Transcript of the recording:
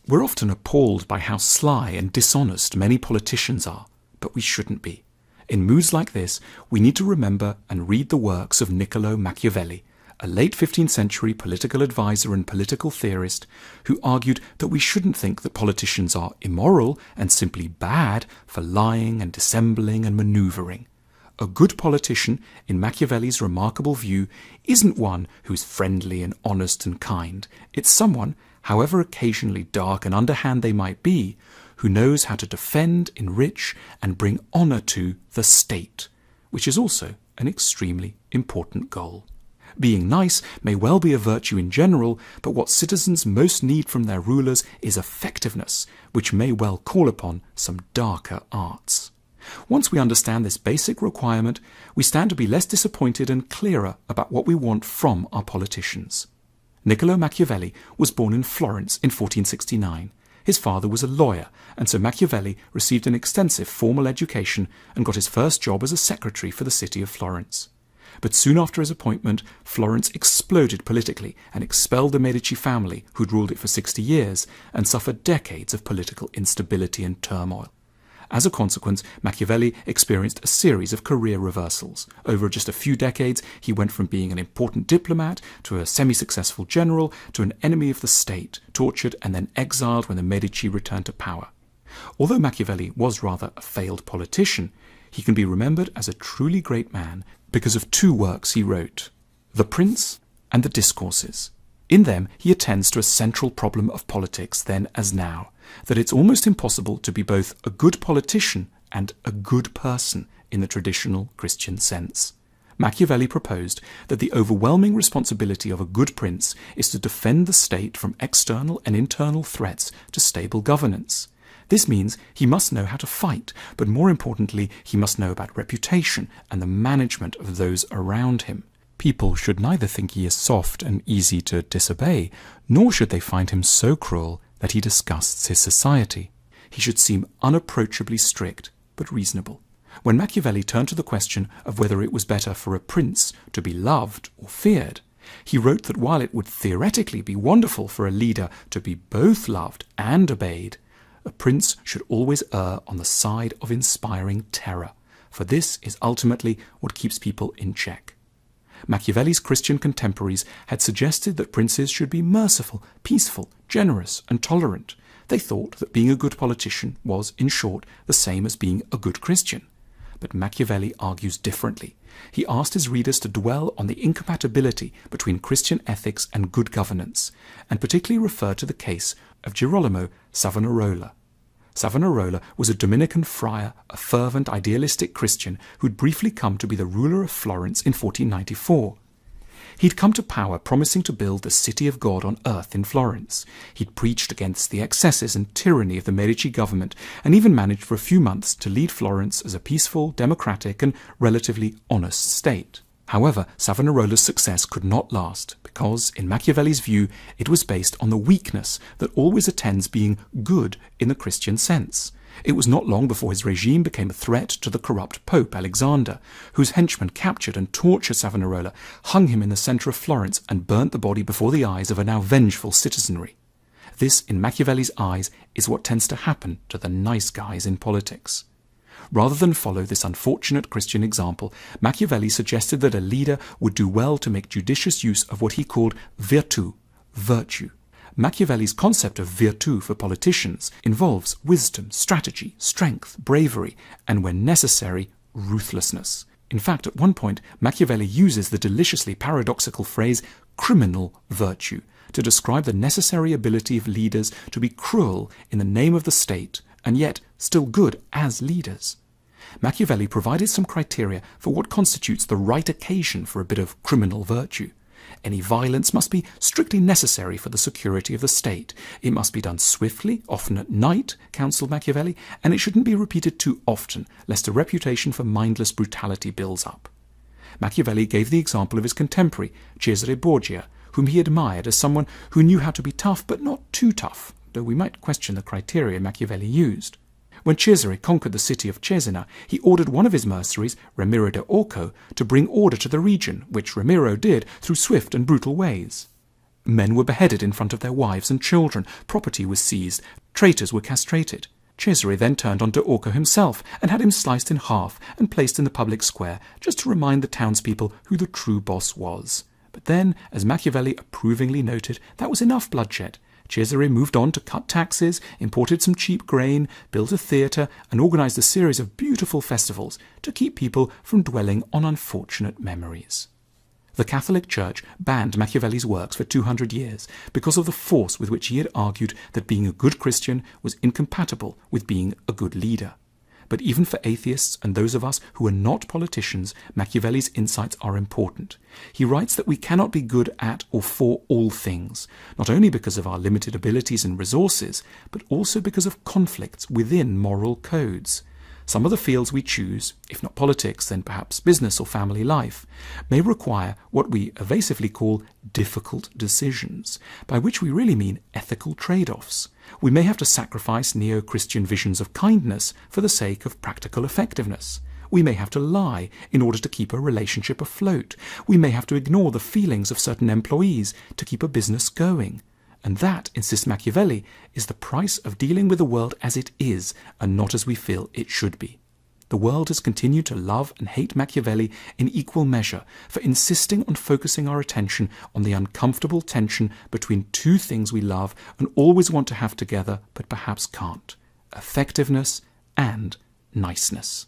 We're often appalled by how sly and dishonest many politicians are, but we shouldn't be. In moods like this, we need to remember and read the works of نیکۆلۆ Machiavelli, a late 15th century political advisor and political theorist who argued that we shouldn't think that politicians are immoral and simply bad for lying and dissembling and manoeuvring. A good politician, in Machiavelli's remarkable view, isn't one who's friendly and honest and kind. It's someone, however occasionally dark and underhand they might be, who knows how to defend, enrich, and bring honour to the state, which is also an extremely important goal. Being nice may well be a virtue in general, but what citizens most need from their rulers is effectiveness, which may well call upon some darker arts. Once we understand this basic requirement, we stand to be less disappointed and clearer about what we want from our politicians. نیکۆلۆ Machiavelli was born in Florence in 1469. His father was a lawyer, and so Machiavelli received an extensive formal education and got his first job as a secretary for the city of Florence. But soon after his appointment, Florence exploded politically and expelled the Medici family, who'd ruled it for 60 years, and suffered decades of political instability and turmoil. As a consequence, Machiavelli experienced a series of career reversals. Over just a few decades, he went from being an important diplomat to a semi-successful general to an enemy of the state, tortured and then exiled when the Medici returned to power. Although Machiavelli was rather a failed politician, he can be remembered as a truly great man because of two works he wrote, The Prince and the Discourses. In them, he attends to a central problem of politics then as now, that it's almost impossible to be both a good politician and a good person in the traditional Christian sense. Machiavelli proposed that the overwhelming responsibility of a good prince is to defend the state from external and internal threats to stable governance. This means he must know how to fight, but more importantly, he must know about reputation and the management of those around him. People should neither think he is soft and easy to disobey, nor should they find him so cruel that he disgusts his society. He should seem unapproachably strict, but reasonable. When Machiavelli turned to the question of whether it was better for a prince to be loved or feared, he wrote that while it would theoretically be wonderful for a leader to be both loved and obeyed, a prince should always err on the side of inspiring terror, for this is ultimately what keeps people in check. Machiavelli's Christian contemporaries had suggested that princes should be merciful, peaceful, generous, and tolerant. They thought that being a good politician was, in short, the same as being a good Christian. But Machiavelli argues differently. He asked his readers to dwell on the incompatibility between Christian ethics and good governance, and particularly referred to the case of Girolamo Savonarola. Savonarola was a Dominican friar, a fervent, idealistic Christian who'd briefly come to be the ruler of Florence in 1494. He'd come to power promising to build the city of God on earth in Florence. He'd preached against the excesses and tyranny of the Medici government, and even managed for a few months to lead Florence as a peaceful, democratic, and relatively honest state. However, Savonarola's success could not last, because, in Machiavelli's view, it was based on the weakness that always attends being good in the Christian sense. It was not long before his regime became a threat to the corrupt Pope Alexander, whose henchmen captured and tortured Savonarola, hung him in the centre of Florence, and burnt the body before the eyes of a now vengeful citizenry. This, in Machiavelli's eyes, is what tends to happen to the nice guys in politics. Rather than follow this unfortunate Christian example, Machiavelli suggested that a leader would do well to make judicious use of what he called virtù, virtue. Machiavelli's concept of virtù for politicians involves wisdom, strategy, strength, bravery, and when necessary, ruthlessness. In fact, at one point, Machiavelli uses the deliciously paradoxical phrase criminal virtue to describe the necessary ability of leaders to be cruel in the name of the state and yet still good as leaders. Machiavelli provided some criteria for what constitutes the right occasion for a bit of criminal virtue. Any violence must be strictly necessary for the security of the state. It must be done swiftly, often at night, counselled Machiavelli, and it shouldn't be repeated too often, lest a reputation for mindless brutality builds up. Machiavelli gave the example of his contemporary, Cesare Borgia, whom he admired as someone who knew how to be tough but not too tough, though we might question the criteria Machiavelli used. When Cesare conquered the city of Cesena, he ordered one of his mercenaries, Ramiro de Orco, to bring order to the region, which Ramiro did through swift and brutal ways. Men were beheaded in front of their wives and children, property was seized, traitors were castrated. Cesare then turned on Orca himself and had him sliced in half and placed in the public square, just to remind the townspeople who the true boss was. But then, as Machiavelli approvingly noted, that was enough bloodshed. Cesare moved on to cut taxes, imported some cheap grain, built a theatre, and organised a series of beautiful festivals to keep people from dwelling on unfortunate memories. The Catholic Church banned Machiavelli's works for 200 years because of the force with which he had argued that being a good Christian was incompatible with being a good leader. But even for atheists and those of us who are not politicians, Machiavelli's insights are important. He writes that we cannot be good at or for all things, not only because of our limited abilities and resources, but also because of conflicts within moral codes. Some of the fields we choose, if not politics, then perhaps business or family life, may require what we evasively call difficult decisions, by which we really mean ethical trade-offs. We may have to sacrifice neo-Christian visions of kindness for the sake of practical effectiveness. We may have to lie in order to keep a relationship afloat. We may have to ignore the feelings of certain employees to keep a business going. And that, insists Machiavelli, is the price of dealing with the world as it is and not as we feel it should be. The world has continued to love and hate Machiavelli in equal measure for insisting on focusing our attention on the uncomfortable tension between two things we love and always want to have together but perhaps can't: effectiveness and niceness.